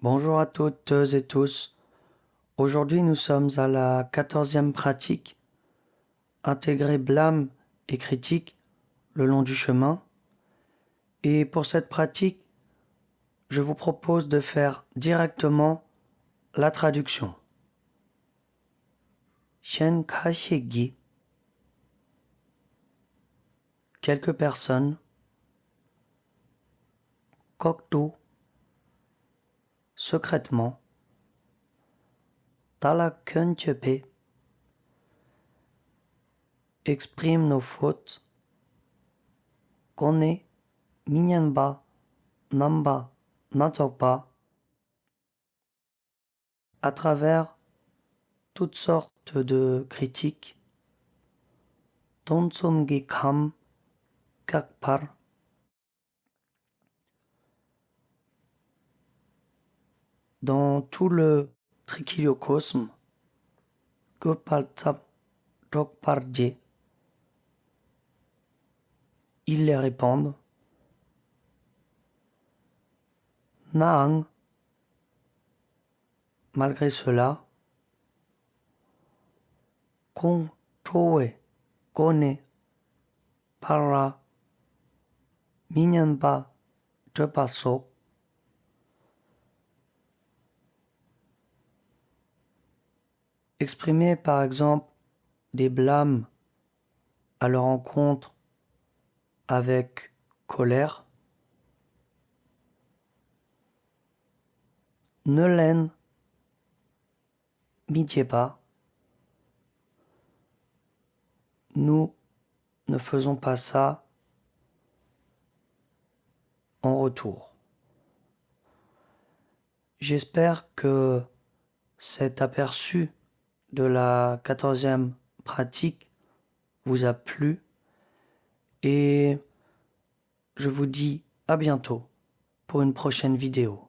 Bonjour à toutes et tous. Aujourd'hui, nous sommes à la 14e pratique, intégrer blâme et critique le long du chemin. Et pour cette pratique, je vous propose de faire directement la traduction. Shen Kashigi. Quelques personnes. Koktu. Secrètement. Tala Kunchepe. Exprime nos fautes. Kone. Minyanba. Namba. Natokpa. À travers toutes sortes de critiques. Tonsomgi Kam. Kakpar. Dans tout le trichiliocosme, Gopaltsap Dokpardje, ils les répandent. Naang, malgré cela, Kong Choe, Kone, Para, Minyanpa, Jepasok, exprimer par exemple des blâmes à leur encontre avec colère, ne l'aine, mitié pas, nous ne faisons pas ça en retour. J'espère que cet aperçu de la 14e pratique vous a plu et je vous dis à bientôt pour une prochaine vidéo.